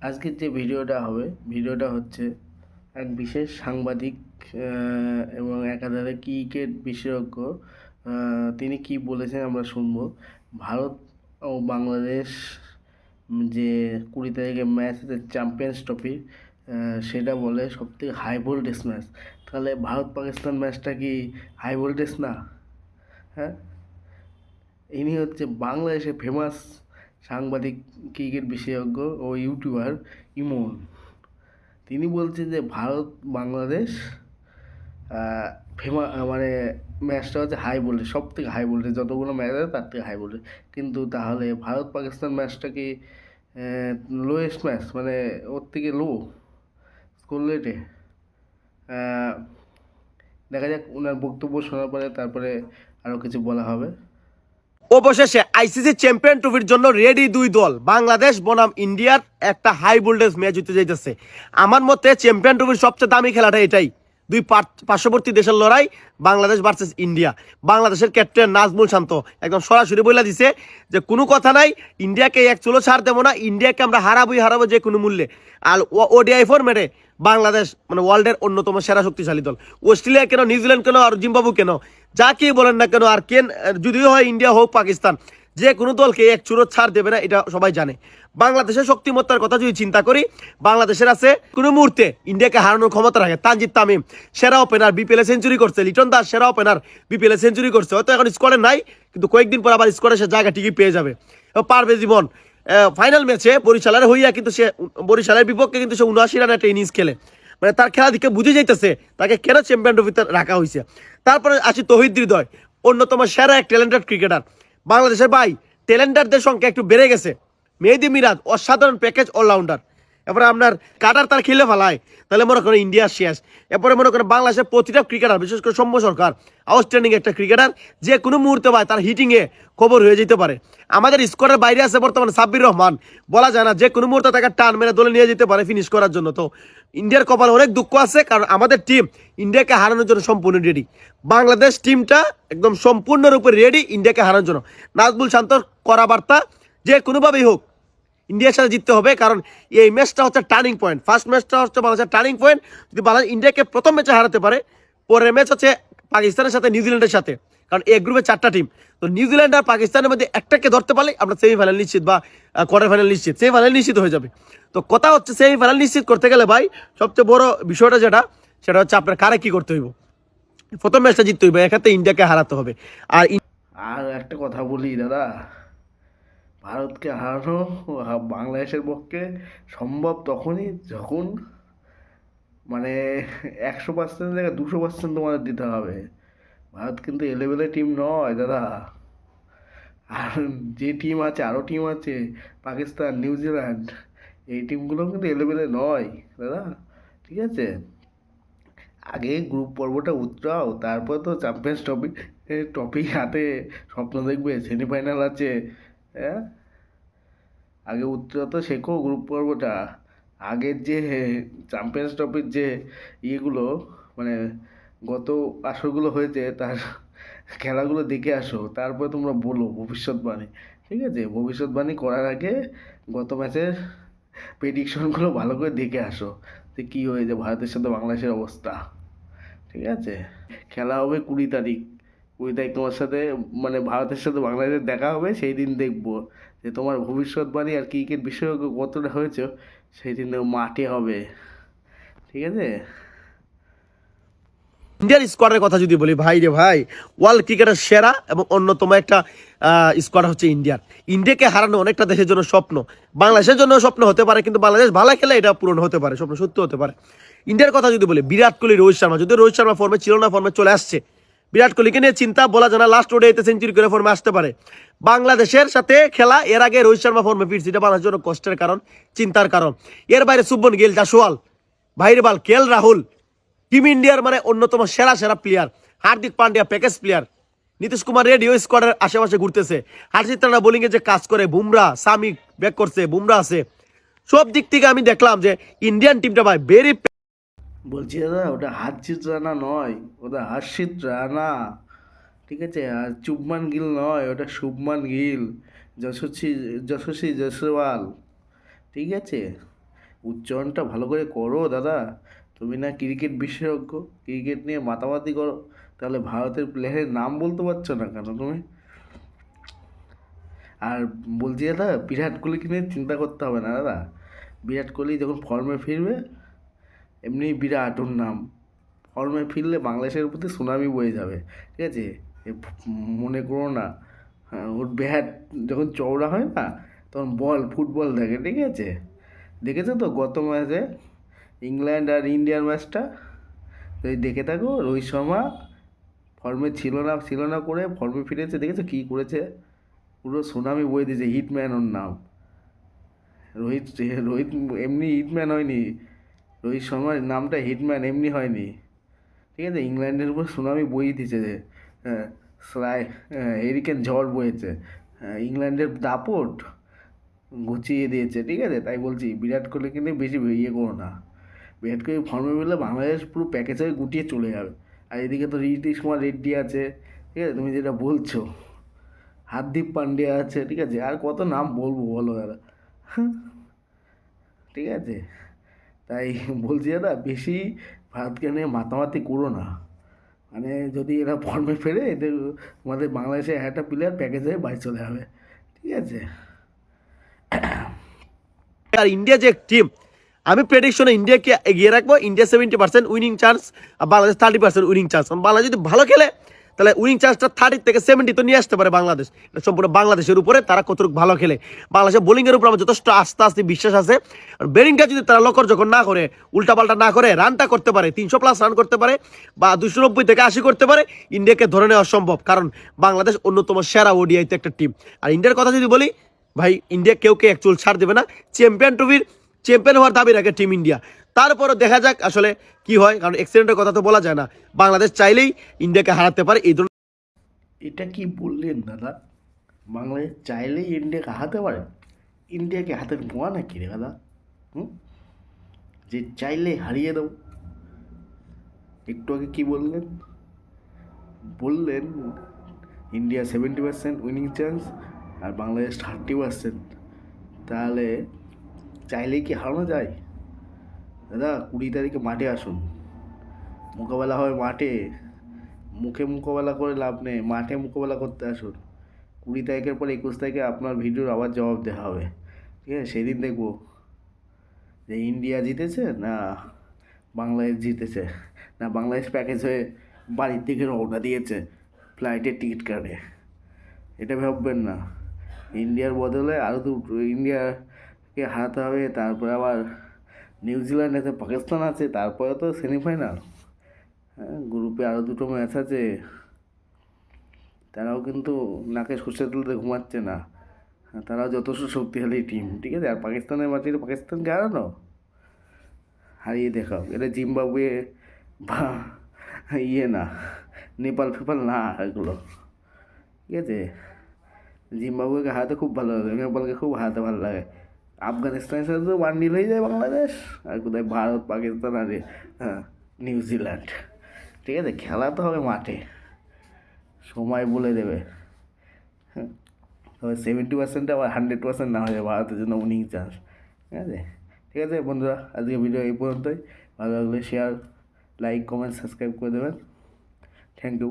আজকের যে ভিডিওটা হচ্ছে এক বিশেষ সাংবাদিক এবং একাধারে ক্রিকেট বিশেষজ্ঞ তিনি কি বলেছেন আমরা শুনবো। ভারত ও বাংলাদেশ যে 20 তারিখে ম্যাচ আছে চ্যাম্পিয়ন্স ট্রফি, সেটা বলে সবথেকে হাই ভোল্টেজ ম্যাচ। তাহলে ভারত পাকিস্তান ম্যাচটা কি হাই ভোল্টেজ না? হ্যাঁ, ইনি হচ্ছে বাংলাদেশের ফেমাস সাংবাদিক, ক্রিকেট বিশেষজ্ঞ ও ইউটিউবার ইমন। তিনি বলছেন যে ভারত বাংলাদেশ মানে ম্যাচটা হচ্ছে হাই ভোল্টেজ, সব থেকে হাই ভোল্টেজ, যতগুলো ম্যাচ আছে তার থেকে হাই ভোল্টেজ। কিন্তু তাহলে ভারত পাকিস্তান ম্যাচটা কি লোয়েস্ট ম্যাচ, মানে ওর থেকে লো স্কোর রেটে? দেখা যাক, ওনার বক্তব্য শোনার পরে তারপরে আরও কিছু বলা হবে। অবশেষে আইসিসি চ্যাম্পিয়ন ট্রফির জন্য রেডি দুই দল, বাংলাদেশ বনাম ইন্ডিয়ার একটা হাই ভোল্টেজ ম্যাচ হতে যাইতেছে। আমার মতে চ্যাম্পিয়ন ট্রফির সবচেয়ে দামি খেলাটা এটাই, দুই পার্শ্ববর্তী দেশের লড়াই, বাংলাদেশ ভার্সেস ইন্ডিয়া। বাংলাদেশের ক্যাপ্টেন নাজমুল শান্ত একদম সরাসরি বলে দিছে যে কোনো কথা নাই, ইন্ডিয়াকে এক চুলো ছাড় দেবো না, ইন্ডিয়াকে আমরা হারাবো যে কোনো মূল্যে। আর ওডিআই ফরম্যাটে বাংলাদেশ মানে ওয়ার্ল্ডের অন্যতম সেরা শক্তিশালী দল। অস্ট্রেলিয়া কেন, নিউজিল্যান্ড কেন, আর জিম্বাবু কেন, যা কি বলেন না কেন, আর কেন যদিও হয় ইন্ডিয়া হোক পাকিস্তান, যে কোনো দলকে এক চুরো ছাড় দেবে না, এটা সবাই জানে। বাংলাদেশের শক্তিমত্তার কথা যদি চিন্তা করি, বাংলাদেশের আছে কোনো মুহূর্তে ইন্ডিয়াকে হারানোর ক্ষমতা রাখে তানজিদ তামিম, সেরা ওপেনার, বিপিএল সেঞ্চুরি করছে। লিটন দাস সেরা ওপেনার, বিপিএল সেঞ্চুরি করছে। হয়তো এখন স্কোয়াডে নাই, কিন্তু কয়েকদিন পর আবার স্কোয়াডে সে জায়গা ঠিকই পেয়ে যাবে। পারভেজ ইমন ফাইনাল ম্যাচে বরিশালের হইয়া কিন্তু সে বরিশালের বিপক্ষে কিন্তু সে 79 রানের একটা ইনিংস খেলে। মানে তার খেলা দিকে বুঝে যাইতেছে তাকে কেন চ্যাম্পিয়ন ট্রফিতে রাখা হয়েছে। তারপরে আসি তৌহিদ হৃদয়, অন্যতম সেরা এক ট্যালেন্টেড ক্রিকেটার। বাংলাদেশের ভাই ট্যালেন্টারদের সংখ্যা একটু বেড়ে গেছে। মেহেদি মিরাজ অসাধারণ প্যাকেজ অলরাউন্ডার। এরপরে আপনার কাটার তার খেলে ফেলায়, তাহলে মনে করেন ইন্ডিয়া শেষ। এরপরে মনে করেন বাংলাদেশের প্রতিটা ক্রিকেটার, বিশেষ করে সৌম্য সরকার আউটস্ট্যান্ডিং একটা ক্রিকেটার, যে কোনো মুহূর্তে ভাই তার হিটিংয়ে খবর হয়ে যেতে পারে। আমাদের স্কোয়াডের বাইরে আছে বর্তমানে সাব্বির রহমান, বলা যায় না যে কোনো মুহূর্তে তাকে টান মেরে দলে নিয়ে যেতে পারে ফিনিশ করার জন্য। তো ইন্ডিয়ার কপালে অনেক দুঃখ আছে, কারণ আমাদের টিম ইন্ডিয়াকে হারানোর জন্য সম্পূর্ণ রেডি। বাংলাদেশ টিমটা একদম সম্পূর্ণরূপে রেডি ইন্ডিয়াকে হারানোর জন্য। নাজমুল শান্তর করা বার্তা, যে কোনোভাবেই হোক ইন্ডিয়ার সাথে জিততে হবে, কারণ এই ম্যাচটা হচ্ছে টার্নিং পয়েন্ট। ফার্স্ট ম্যাচটা হচ্ছে বাংলাদেশের টার্নিং পয়েন্ট। যদি বাংলাদেশ ইন্ডিয়াকে প্রথম ম্যাচে হারাতে পারে, পরের ম্যাচ হচ্ছে পাকিস্তানের সাথে, নিউজিল্যান্ডের সাথে। কারণ এই গ্রুপে 4টা টিম, তো নিউজিল্যান্ড আর পাকিস্তানের মধ্যে একটাকে ধরতে পারলে আমরা সেমিফাইনাল নিশ্চিত, বা কোয়ার্টার ফাইনাল নিশ্চিত, সেমিফাইনাল নিশ্চিত হয়ে যাবে। তো কথা হচ্ছে সেমিফাইনাল নিশ্চিত করতে গেলে ভাই সবচেয়ে বড় বিষয়টা যেটা, সেটা হচ্ছে আপনার কারে কি করতে হইব। প্রথম ম্যাচটা জিততে হইবে, এক্ষেত্রে ইন্ডিয়াকে হারাতে হবে। আর আর একটা কথা বলি দাদা, ভারতকে হারানো বাংলাদেশের পক্ষে সম্ভব তখনই যখন মানে 100% থেকে 200% তোমাদের দিতে হবে। ভারত কিন্তু এলেবেলে টিম নয় দাদা। আর যে টিম আছে, আরও টিম আছে, পাকিস্তান, নিউজিল্যান্ড, এই টিমগুলো কিন্তু এলেবেলে নয় দাদা। ঠিক আছে, আগে গ্রুপ পর্বটা উতরাও, তারপর তো চ্যাম্পিয়ন্স ট্রফি হাতে স্বপ্ন দেখবে, সেমিফাইনাল আছে। হ্যাঁ, আগে উতরাতে শেখো গ্রুপ পর্বটা। আগের যে চ্যাম্পিয়ন্স ট্রফির যে ইয়েগুলো, মানে গত আসরগুলো হয়েছে তার খেলাগুলো দেখে আসো, তারপরে তোমরা বলো ভবিষ্যৎবাণী। ঠিক আছে, ভবিষ্যৎবাণী করার আগে গত ম্যাচের প্রেডিকশনগুলো ভালো করে দেখে আসো, যে কী হয়েছে ভারতের সাথে বাংলাদেশের অবস্থা। ঠিক আছে, খেলা হবে 20 তারিখ। 20 তারিখ তোমার সাথে, মানে ভারতের সাথে বাংলাদেশের দেখা হবে, সেই দিন দেখবো যে তোমার ভবিষ্যৎবাণী আর ক্রিকেট বিশেষজ্ঞ কতটা হয়েছে। সেই দিন মাঠে হবে। ঠিক আছে। ইন্ডিয়ান স্কোয়াডের কথা যদি বলি, ভাই রে ভাই, ওয়ার্ল্ড ক্রিকেটের সেরা এবং অন্যতম একটা স্কোয়াড হচ্ছে ইন্ডিয়ার। ইন্ডিয়াকে হারানো অনেকটা দেশের জন্য স্বপ্ন, বাংলাদেশের জন্য স্বপ্ন হতে পারে, কিন্তু বাংলাদেশ ভালো খেলে এটা পূরণ হতে পারে, স্বপ্ন সত্য হতে পারে। ইন্ডিয়ার কথা যদি বলি, বিরাট কোহলি, রোহিত শর্মা, যদি রোহিত শর্মা ফর্মে ছিল না, ফর্মে চলে আসছে। বিরাট কোহলিকে নিয়ে চিন্তা বলা যায় না, লাস্ট ওডিআইতে সেঞ্চুরি করে ফর্মে আসতে পারে। বাংলাদেশের সাথে খেলা এর আগে রোহিত শর্মা ফর্মে ফিরছে, এটা বাংলাদেশের জন্য কষ্টের কারণ, চিন্তার কারণ। এর বাইরে শুভমন গিল, জাসওয়াল, ভাইরে বাল, কেএল রাহুল, টিম ইন্ডিয়ার মানে অন্যতম সেরা সেরা player. Hardik Pandya package player. Nitish Kumar Reddy স্কোয়াডের আশেপাশে ঘুরতেছে। হার্ষিত রানা বোলিং এ যে কাজ করে, বুমরা, সামি ব্যাক করছে, বুমরা আছে। সব দিক থেকে আমি দেখলাম যে ইন্ডিয়ান টিমটা ভাই ভেরি। বলছি দাদা, ওটা হারজিত রানা নয়, ওটা হর্ষিত রানা। ঠিক আছে, আর চুবমান গিল নয়, ওটা শুভমান গিল, যশস্বী যশস্বী জয়সওয়াল। ঠিক আছে, উচ্চারণটা ভালো করে করো দাদা। তুমি না ক্রিকেট বিশেষজ্ঞ, ক্রিকেট নিয়ে মাতামাতি করো, তাহলে ভারতের প্লেয়ারের নাম বলতে পারছো না কেন তুমি? আর বলছি দাদা, বিরাট কোহলিকে নিয়ে চিন্তা করতে হবে না দাদা। বিরাট কোহলি যখন ফর্মে ফিরবে, এমনি বিরাট ওর নাম, ফর্মে ফিরলে বাংলাদেশের প্রতি সুনামি বয়ে যাবে, ঠিক আছে? মনে করো না। হ্যাঁ, ওর ব্যাট যখন চওড়া হয় না, তখন বল ফুটবল দেখে, ঠিক আছে? দেখেছো তো গত ম্যাচে ইংল্যান্ড আর ইন্ডিয়ার ম্যাচটা? যদি দেখে থাকো, রোহিত শর্মা ফর্মে ছিল না করে ফর্মে ফিরেছে, দেখেছো কী করেছে? পুরো সুনামি বয়ে দিয়েছে, হিটম্যান ওর নাম। রোহিত রোহিত এমনি হিটম্যান হয়নি, রোহিত শর্মার নামটা হিটম্যান এমনি হয়নি, ঠিক আছে? ইংল্যান্ডের উপর সুনামি বইয়ে দিয়েছে যে, হ্যাঁ, হেরিকেন ঝড় বয়েছে, হ্যাঁ, ইংল্যান্ডের দাপট ঘুচিয়ে দিয়েছে, ঠিক আছে? তাই বলছি বিরাট কোহলিকে নিয়ে বেশি ইয়ে করো না। বিরাট কোহলি ফর্মে ফেললে বাংলাদেশ পুরো প্যাকেজ হয়ে গুটিয়ে চলে যাবে। আর এদিকে তো নীতিশ কুমার রেড্ডি আছে, ঠিক আছে? তুমি যেটা বলছো, হার্দিক পান্ডিয়া আছে, ঠিক আছে? আর কত নাম বলবো বলো দাদা? ঠিক আছে? তাই বলছি দাদা, বেশি ভারতকে নিয়ে মাতামাতি করো না। মানে যদি এরা ফর্মে ফেরে, এদের আমাদের বাংলাদেশে একটা প্লেয়ার প্যাকেজ হয়ে বাড়ি চলে যাবে, ঠিক আছে? আর ইন্ডিয়া যে টিম, আমি প্রেডিকশনে ইন্ডিয়াকে এগিয়ে রাখবো। ইন্ডিয়া 70% উইনিং চান্স, আর বাংলাদেশ 30% উইনিং চান্স। বাংলাদেশ যদি ভালো খেলে, তাহলে উইনিং চান্সটা 30 থেকে 70 তো নিয়ে আসতে পারে বাংলাদেশ। এটা সম্পূর্ণ বাংলাদেশের উপরে, তারা কতটুকু ভালো খেলে। বাংলাদেশের বোলিংয়ের উপর আমার যথেষ্ট আস্থা বিশ্বাস আছে। আর ব্যাটিংটা যদি তারা লক্ষ্য যখন না করে, উল্টাপাল্টা না করে, রানটা করতে পারে, 300+ রান করতে পারে, বা 290 থেকে 80 করতে পারে, ইন্ডিয়াকে ধরে নেওয়া সম্ভব। কারণ বাংলাদেশ অন্যতম সেরা ওডিআইতে একটা টিম। আর ইন্ডিয়ার কথা যদি বলি, ভাই ইন্ডিয়া কেউকে এক চুল ছাড় দেবে না। চ্যাম্পিয়ন ট্রফির চ্যাম্পিয়ন হওয়ার দাবি রাখে টিম ইন্ডিয়া। তারপরও দেখা যাক আসলে কি হয়, কারণ অ্যাক্সিডেন্টের কথা তো বলা যায় না। বাংলাদেশ চাইলেই ইন্ডিয়াকে হারাতে পারে। এই ধরনের এটা কি বললেন দাদা? বাংলাদেশ চাইলেই ইন্ডিয়াকে হারাতে পারে? ইন্ডিয়াকে হাতের মোয়া নাকি রে দাদা? হুম? যে চাইলে হারিয়ে দেবো? একটু আগে কি বললেন? বললেন ইন্ডিয়া 70% উইনিং চান্স আর বাংলাদেশ 30%। তাহলে চাইলেই কি হারানো যায়? দাদা 20 তারিখে মাঠে আসুন, মোকাবেলা হবে মাঠে। মুখে মোকাবেলা করে লাভ নেই, মাঠে মোকাবেলা করতে আসুন। 20 তারিখের পর 21 তারিখে আপনার ভিডিওর আবার জবাব দেওয়া হবে, ঠিক আছে? সেদিন দেখবো যে ইন্ডিয়া জিতেছে না বাংলাদেশ জিতেছে, না বাংলাদেশ প্যাকেজ হয়ে বাড়ির দিকে রওনা দিয়েছে ফ্লাইটের টিকিট কাটে। এটা ভাববেন না। ইন্ডিয়ার বদলে আরও দুটো ইন্ডিয়াকে হারাতে হবে, তারপরে আবার নিউজিল্যান্ড আছে, পাকিস্তান আছে, তারপরে তো সেমিফাইনাল। হ্যাঁ, গ্রুপে আরও দুটো ম্যাচ আছে। তারাও কিন্তু নাকে সর্ষে তুলতে ঘুমাচ্ছে না। হ্যাঁ, তারাও যথেষ্ট শক্তিশালী টিম, ঠিক আছে? আর পাকিস্তানের মাটিতে পাকিস্তানকে হারানো, হারিয়ে দেখাও। এটা জিম্বাবুয়ে বা ইয়ে না, নেপাল ফেপাল না এগুলো, ঠিক আছে? জিম্বাবুয়েকে হারাতে খুব ভালো লাগে, নেপালকে খুব হারাতে ভালো লাগে। আফগানিস্তানের সাথে তো 1-0 হয়ে যায় বাংলাদেশ। আর কোথায় ভারত, পাকিস্তান আর হ্যাঁ, নিউজিল্যান্ড, ঠিক আছে? খেলা তো হবে মাঠে, সময় বলে দেবে। হ্যাঁ, তবে 70% আবার 100% না হয়ে যায় ভারতের জন্য উইনিং চান্স, ঠিক আছে? ঠিক আছে বন্ধুরা, আজকে ভিডিও এই পর্যন্তই। ভালো লাগলে শেয়ার, লাইক, কমেন্ট, সাবস্ক্রাইব করে দেবেন। Thank you.